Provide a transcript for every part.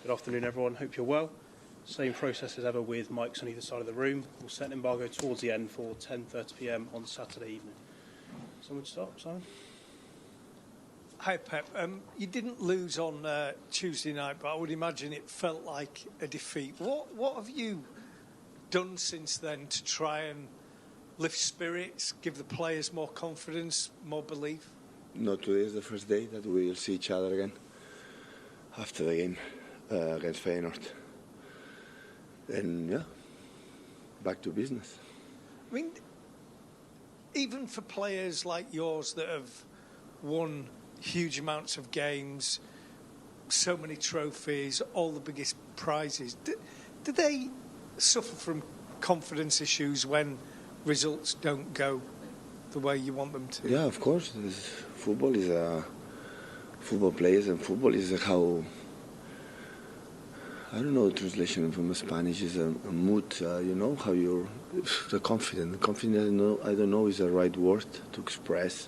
Good afternoon, everyone. Hope you're well. Same process as ever with mics on either side of the room. We'll set an embargo towards the end for 10:30 p.m. on Saturday evening. Someone start, Simon? Hi, Pep. You didn't lose on Tuesday night, but I would imagine it felt like a defeat. What have you done since then to try and lift spirits, give the players more confidence, more belief? No, today is the first day that we'll see each other again after the game against Feyenoord. And, yeah, back to business. I mean, even for players like yours that have won huge amounts of games, so many trophies, all the biggest prizes, do they suffer from confidence issues when results don't go the way you want them to? Yeah, of course. Football is football players, and football is how, I don't know the translation from Spanish, is a mood, how you're, the confident. Confident, I don't know is the right word to express,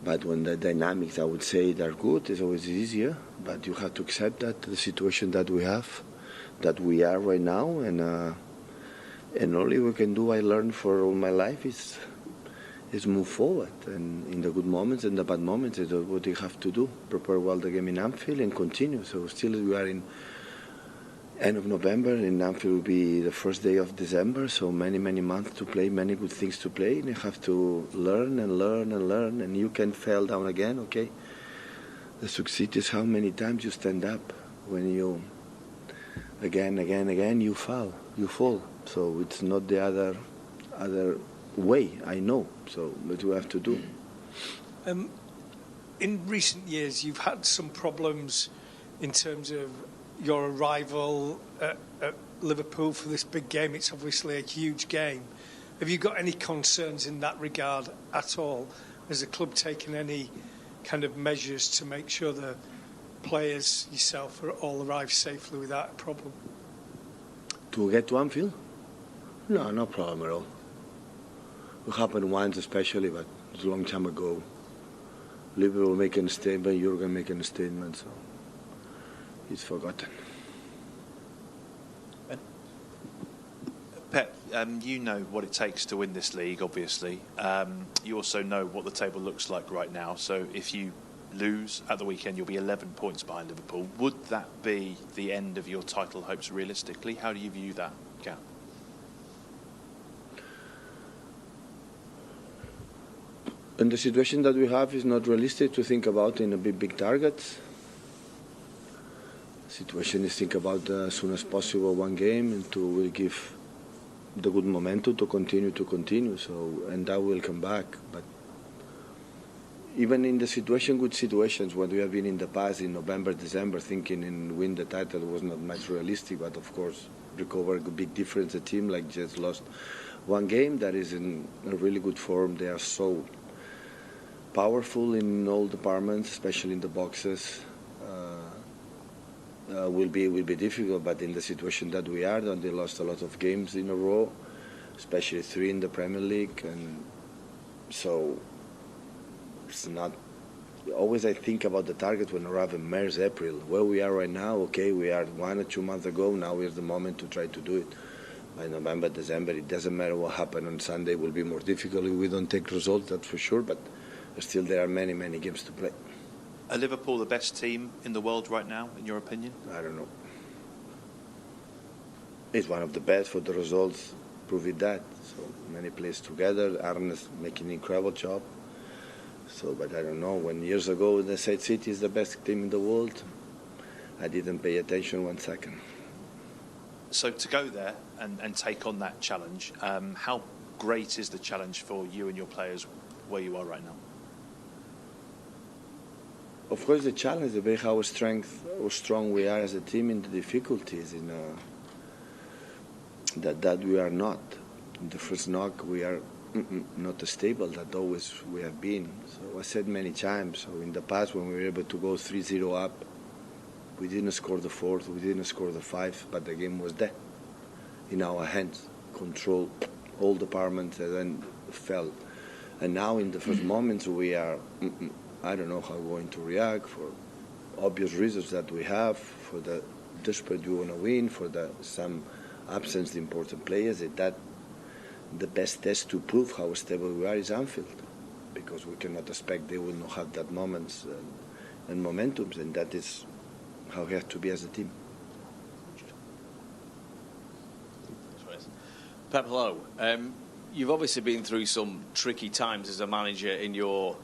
but when the dynamics, I would say, they're good, it's always easier, but you have to accept that the situation that we have, that we are right now, and only we can do, I learned for all my life, is move forward, and in the good moments and the bad moments, it's what you have to do, prepare well the game in Anfield and continue. So still we are in end of November, in Anfield will be the first day of December, so many months to play, many good things to play, and you have to learn, and you can fall down again, okay? The succeed is how many times you stand up. When you, again, you fall. So it's not the other way, I know, so what you have to do. In recent years, you've had some problems in terms of your arrival at Liverpool for this big game. It's obviously a huge game. Have you got any concerns in that regard at all? Has the club taken any kind of measures to make sure the players, yourself, all arrive safely without a problem? To get to Anfield? No problem at all. It happened once especially, but it was a long time ago. Liverpool making a statement, Jurgen making a statement, so it's forgotten. Ben? Pep, you know what it takes to win this league, obviously. You also know what the table looks like right now, so if you lose at the weekend, you'll be 11 points behind Liverpool. Would that be the end of your title hopes realistically? How do you view that gap? And the situation that we have is not realistic to think about in a big targets. The situation is think about as soon as possible one game and to will give the good momentum to continue. So, and that will come back. But even in the good situations when we have been in the past in November, December, thinking and win the title was not much realistic. But of course, recover a big difference. A team like just lost one game that is in a really good form. They are so powerful in all departments, especially in the boxes. Will be difficult, but in the situation that we are, they lost a lot of games in a row, especially 3 in the Premier League, and so it's not. Always I think about the target when around in March, April. Where we are right now, okay, we are 1 or 2 months ago. Now is the moment to try to do it. By November, December, it doesn't matter what happened on Sunday. It will be more difficult if we don't take results, that's for sure. But still, there are many games to play. Are Liverpool the best team in the world right now, in your opinion? I don't know. It's one of the best for the results, prove it that. So many players together, Arne is making an incredible job. So, but I don't know, when years ago they said City is the best team in the world, I didn't pay attention 1 second. So to go there and take on that challenge, how great is the challenge for you and your players where you are right now? Of course, the challenge is about how strong we are as a team in the difficulties. That we are not. In the first knock, we are not as stable that always we have been. So I said many times. So in the past, when we were able to go 3-0 up, we didn't score the 4th, we didn't score the 5th, but the game was there in our hands. Control all departments, and then fell. And now, in the first moments, we are. I don't know how we're going to react for obvious reasons that we have, for the desperate we want to win, for some absence of important players. That the best test to prove how stable we are is Anfield, because we cannot expect they will not have that moments and momentums, and that is how we have to be as a team. Pep, hello. You've obviously been through some tricky times as a manager in your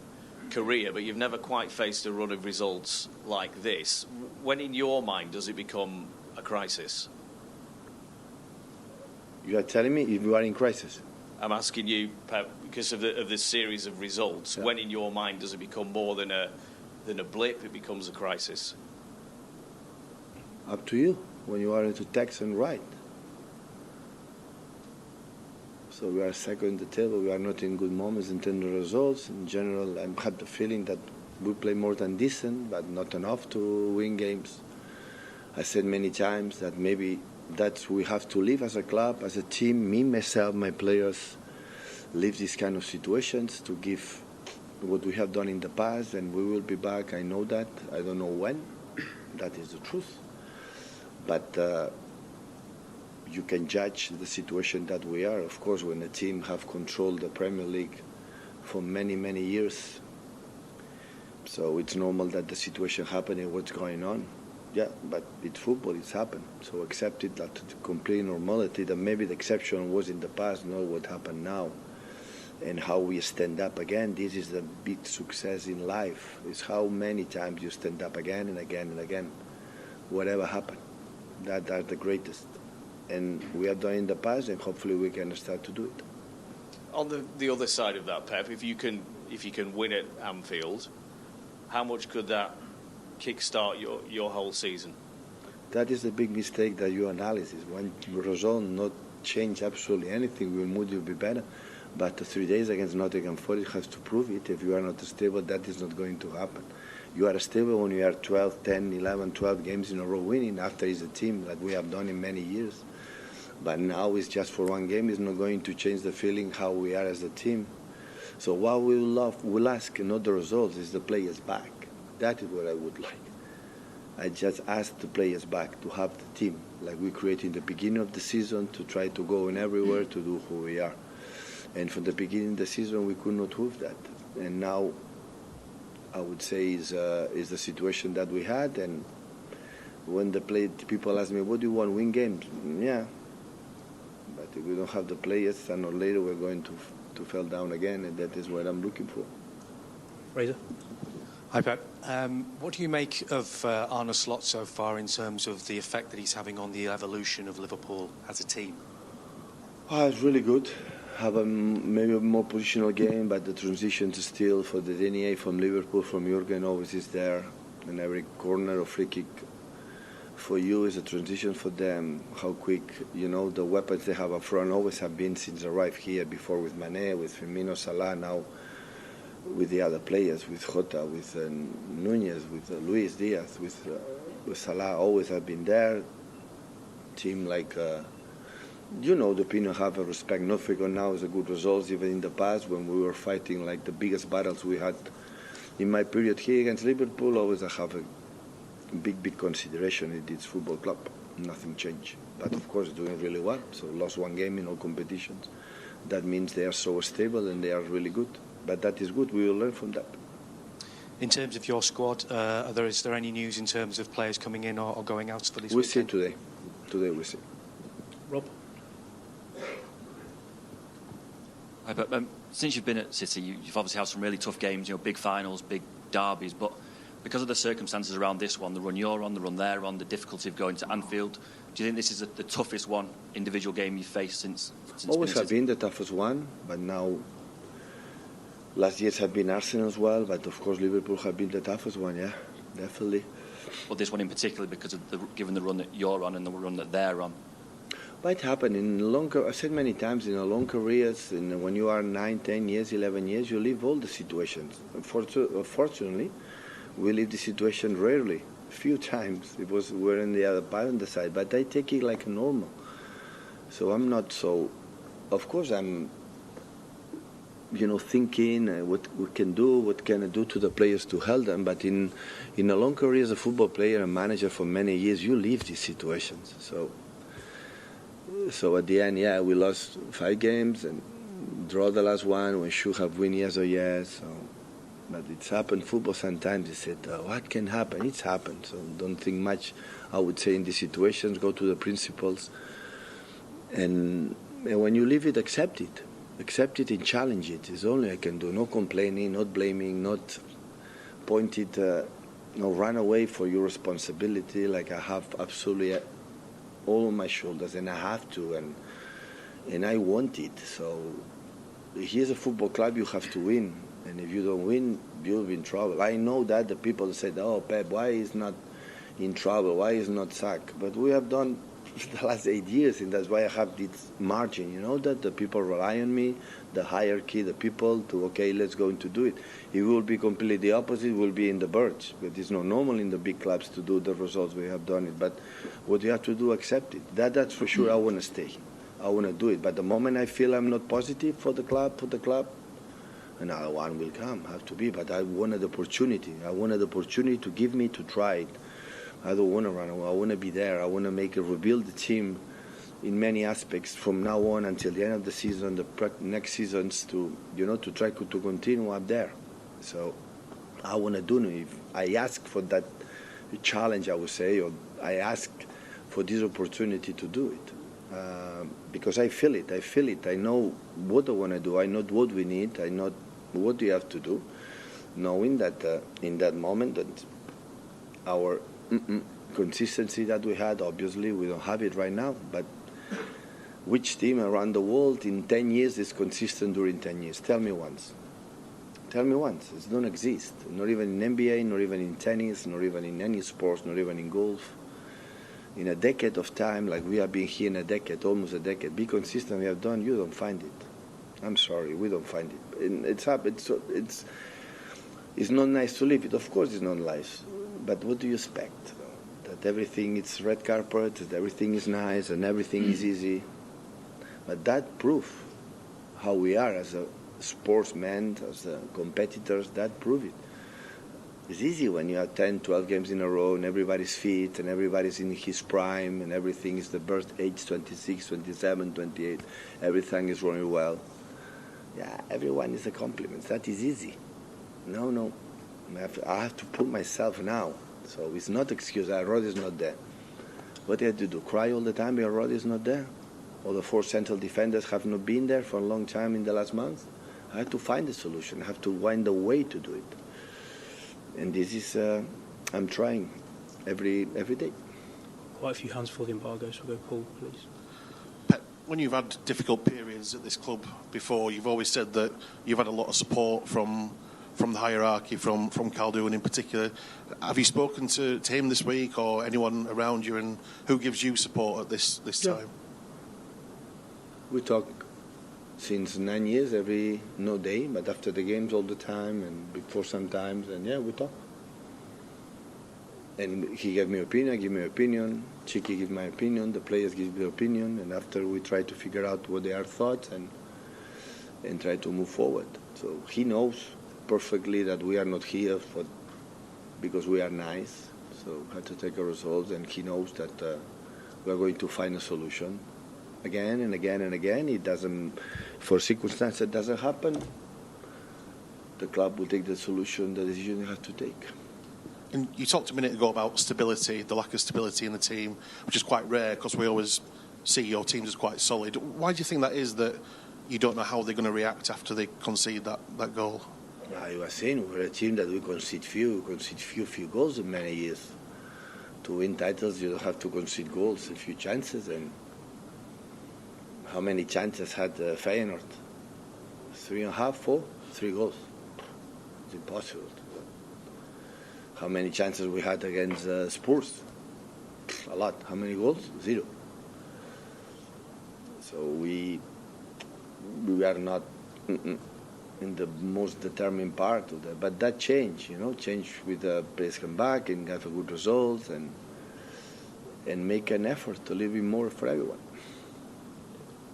career, but you've never quite faced a run of results like this. When in your mind does it become a crisis? You are telling me if you are in crisis? I'm asking you, Pep, because of this series of results, when in your mind does it become more than a blip, it becomes a crisis? Up to you, when you are into text and write. So we are second in the table, we are not in good moments in terms of results. In general, I have the feeling that we play more than decent, but not enough to win games. I said many times that maybe that we have to live as a club, as a team, me, myself, my players, live these kind of situations to give what we have done in the past, and we will be back. I know that. I don't know when. That is the truth. But you can judge the situation that we are. Of course, when a team have controlled the Premier League for many, many years, so it's normal that the situation happen and what's going on. Yeah, but it's football, it's happened. So accept it, that complete normality, that maybe the exception was in the past, not what happened now. And how we stand up again, this is the big success in life, is how many times you stand up again and again and again. Whatever happened, that are the greatest. And we have done in the past, and hopefully we can start to do it. On the other side of that, Pep, if you can win at Anfield, how much could that kickstart your whole season? That is the big mistake that you analysis. One result not change absolutely anything. Your mood will be better. But 3 days against Nottingham Forest has to prove it. If you are not stable, that is not going to happen. You are stable when you are 12, 10, 11, 12 games in a row winning. After is a team that we have done in many years. But now it's just for one game. It's not going to change the feeling how we are as a team. So what we'll ask, not the results, is the players back. That is what I would like. I just ask the players back to have the team like we created in the beginning of the season, to try to go in everywhere to do who we are. And from the beginning of the season, we could not prove that. And now, I would say, is the situation that we had. And when people ask me, what do you want, win games? Yeah. But if we don't have the players, sooner or later we're going to fall down again, and that is what I'm looking for. Fraser? Hi, Pep. What do you make of Arne Slot so far in terms of the effect that he's having on the evolution of Liverpool as a team? Oh, it's really good. Have maybe a more positional game, but the transition to still for the DNA from Liverpool, from Jurgen, always is there. And every corner or free kick for you is a transition for them. How quick, the weapons they have up front always have been since they arrived here, before with Mane, with Firmino, Salah, now with the other players, with Jota, with Nunez, with Luis Diaz, with Salah, always have been there. Team like, the opinion have a respect, not because now is a good results, even in the past when we were fighting like the biggest battles we had in my period here against Liverpool, always I have a big consideration in this football club. Nothing changed. But of course doing really well. So lost one game in all competitions. That means they are so stable and they are really good. But that is good. We will learn from that. In terms of your squad, is there any news in terms of players coming in or going out for this we'll weekend? See today. Today we'll see. Rob? Hi, but since you've been at City, you've obviously had some really tough games, big finals, big derbies, but because of the circumstances around this one, the run you're on, the run they're on, the difficulty of going to Anfield, do you think this is the toughest one, individual game you've faced since always have been the toughest one, but now last years have been Arsenal as well, but of course Liverpool have been the toughest one, yeah, definitely. But this one in particular, because of given the run that you're on and the run that they're on. Might happen I said many times, in a long careers, when you are 9, 10 years, 11 years, you live all the situations. Unfortunately, we live the situation rarely, few times. We're in the other part on the side, but I take it like normal. So I'm not so. Of course, I'm thinking what we can do, what can I do to the players to help them. But in a long career as a football player and manager for many years, you live these situations. So at the end, we lost 5 games and draw the last one. We should have win yes or yes. But it's happened. Football sometimes they said, what can happen? It's happened. So don't think much, I would say, in these situations. Go to the principles. And when you live it, accept it. Accept it and challenge it. It's all I can do. No complaining, not blaming, not pointed, no run away for your responsibility like I have absolutely all on my shoulders, and I have to, and I want it. So here's a football club, you have to win. And if you don't win, you'll be in trouble. I know that the people said, Pep, why is not in trouble? Why is not sacked? But we have done the last 8 years, and that's why I have this margin, that the people rely on me, the hierarchy, the people, let's go to do it. It will be completely the opposite, will be in the birds. But it's not normal in the big clubs to do the results we have done it. But what you have to do, accept it. That's for sure. I want to stay. I want to do it. But the moment I feel I'm not positive for the club, another one will come, have to be. But I wanted the opportunity. I wanted the opportunity to give me to try it. I don't want to run away. I want to be there. I want to rebuild the team in many aspects from now on until the end of the season, the next seasons to try to continue up there. So I want to do it. If I ask for that challenge, I would say, or I ask for this opportunity to do it. Because I feel it. I know what I want to do. I know what we need. I know what we have to do. Knowing that in that moment that our consistency that we had, obviously we don't have it right now, but which team around the world in 10 years is consistent during 10 years? Tell me once. It don't exist. Not even in NBA, not even in tennis, not even in any sports, not even in golf. In a decade of time, like we have been here in a decade, almost a decade, be consistent we have done, you don't find it. I'm sorry, we don't find it. And it's not nice to live it. Of course it's not nice. But what do you expect? That everything is red carpet, that everything is nice and everything is easy. But that proves how we are as a sportsmen, as a competitors, that prove it. It's easy when you have 10, 12 games in a row and everybody's fit and everybody's in his prime and everything is the birth age 26, 27, 28. Everything is running well. Yeah, everyone is a compliment. That is easy. No. I have to put myself now. So it's not excuse. Rod is not there. What do I have to do? Cry all the time because Rod is not there? Or the 4 central defenders have not been there for a long time in the last month? I have to find a solution. I have to find a way to do it. And this is, I'm trying every day. Quite a few hands for the embargo, so we'll go Paul, please. Pep, when you've had difficult periods at this club before, you've always said that you've had a lot of support from the hierarchy, from Calderon in particular. Have you spoken to him this week or anyone around you, and who gives you support at this time? We talk since 9 years, no day, but after the games all the time and before sometimes, and we talk. And he gave me opinion, I give me opinion, Chiqui gives my opinion, the players give their opinion, and after we try to figure out what they are thoughts and try to move forward. So he knows perfectly that we are not here because we are nice, so we have to take a result, and he knows that we are going to find a solution. Again and again and again, it doesn't, for circumstances it doesn't happen, the club will take the solution, the decision you have to take. And you talked a minute ago about stability, the lack of stability in the team, which is quite rare because we always see your teams as quite solid. Why do you think that is, that you don't know how they're going to react after they concede that goal? I was saying, we're a team that we concede few goals in many years. To win titles, you don't have to concede goals, a few chances. And how many chances had Feyenoord? 3.5, 4? 3 goals. It's impossible. How many chances we had against Spurs? A lot. How many goals? 0. So we are not in the most determined part of that. But that changed, change with the players come back and have a good results and make an effort to live in more for everyone.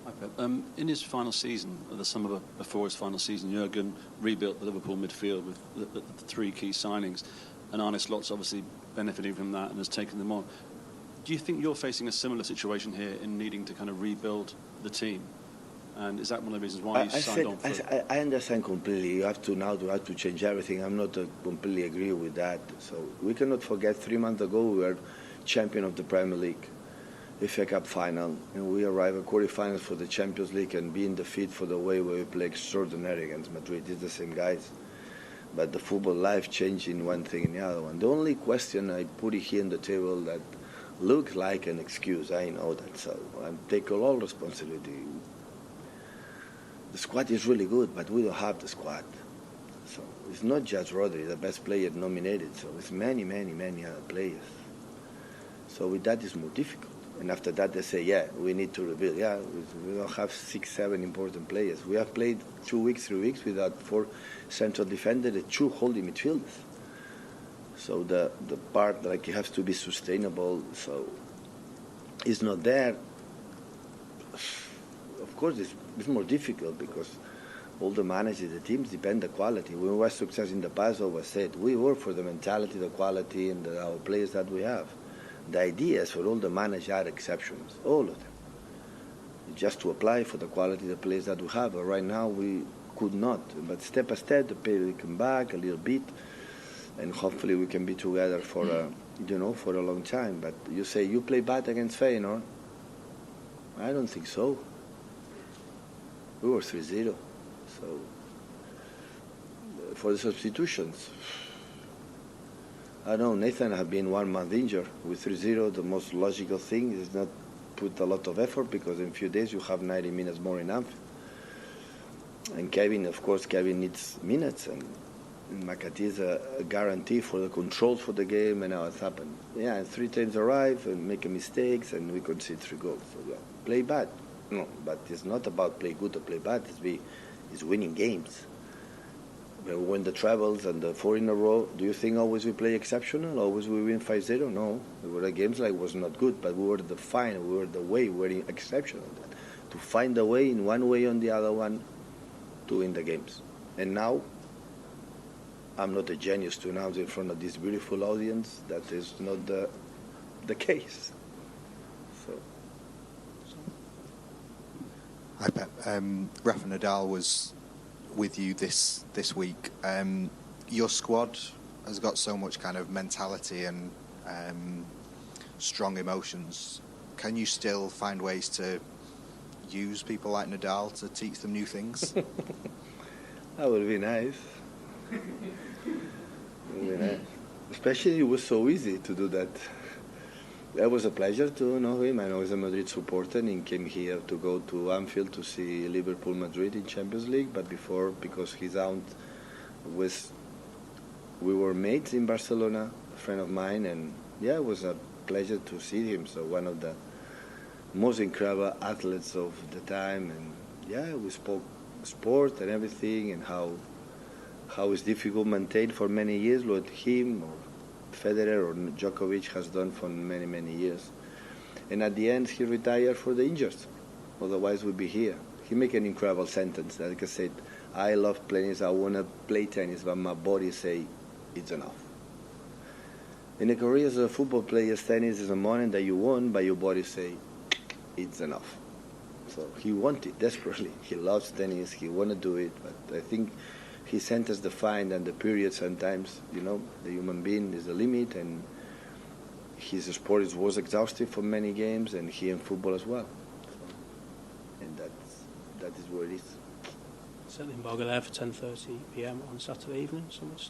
Hi, Pep. In his final season, the summer before his final season, Jurgen rebuilt the Liverpool midfield with the three key signings, and Arne Slot's obviously benefiting from that and has taken them on. Do you think you're facing a similar situation here in needing to kind of rebuild the team? And is that one of the reasons why you signed on for... I understand completely. You have to change everything. I'm not completely agree with that. So we cannot forget 3 months ago we were champion of the Premier League, FA Cup final, and we arrive at quarterfinals for the Champions League and be in defeat for the way we play extraordinary against Madrid. It's the same guys. But the football life changed in one thing and the other one. The only question I put it here on the table that looks like an excuse, I know that, so I take all responsibility. The squad is really good, but we don't have the squad. So it's not just Rodri, the best player nominated, so it's many other players. So with that it's more difficult. And after that they say, yeah, we need to rebuild. Yeah, we don't have 6-7 important players. We have played 3 weeks without 4 central defenders and 2 holding midfielders. So the part like it has to be sustainable, so it's not there. Of course, it's more difficult because all the managers, the teams depend on the quality. We were success in the past, always said, we work for the mentality, the quality, and our players that we have. The ideas for all the managers are exceptions, all of them. Just to apply for the quality of the players that we have. But right now we could not. But step by step, the players will come back a little bit, and hopefully we can be together for for a long time. But you say you play bad against Feyenoord? I don't think so. We were 3-0. So for the substitutions, I don't know, Nathan have been 1 month injured. With 3-0, the most logical thing is not put a lot of effort because in a few days you have 90 minutes more in Anfield. And Kevin, of course, needs minutes, and Makati is a guarantee for the control for the game, and now it's happened. Yeah, and 3 times arrive and make mistakes, and we concede 3 goals. So yeah, play bad. No, but it's not about play good or play bad. It's winning games. When we win the trebles and the 4 in a row, do you think always we play exceptional? Always we win 5-0? No. There were games like was not good, but we were the fine. We were the way. We were exceptional. To find a way in one way on the other one to win the games. And now, I'm not a genius to announce in front of this beautiful audience that is not the case. So. Hi, Pep. Rafa Nadal was with you this week. Your squad has got so much kind of mentality and strong emotions. Can you still find ways to use people like Nadal to teach them new things? That would be nice. Especially it was so easy to do that. It was a pleasure to know him. I know he's a Madrid supporter and he came here to go to Anfield to see Liverpool Madrid in Champions League, but before, because his aunt we were mates in Barcelona, a friend of mine, and yeah, it was a pleasure to see him. So one of the most incredible athletes of the time, and yeah, we spoke sport and everything, and how it's difficult to maintain for many years what him or Federer or Djokovic has done for many years. And at the end, he retired for the injured. Otherwise, we'd be here. He made an incredible sentence. Like I said, I love tennis, I want to play tennis, but my body say it's enough. In a career as a football player, tennis is a moment that you won, but your body say it's enough. So he wanted desperately. He loves tennis, he want to do it, but I think his sentence defined and the period sometimes, the human being is a limit, and his sport was exhaustive for many games, and he in football as well. So, and that is where it is. Set the embargo there for 10:30 p.m. on Saturday evening. Someone stop.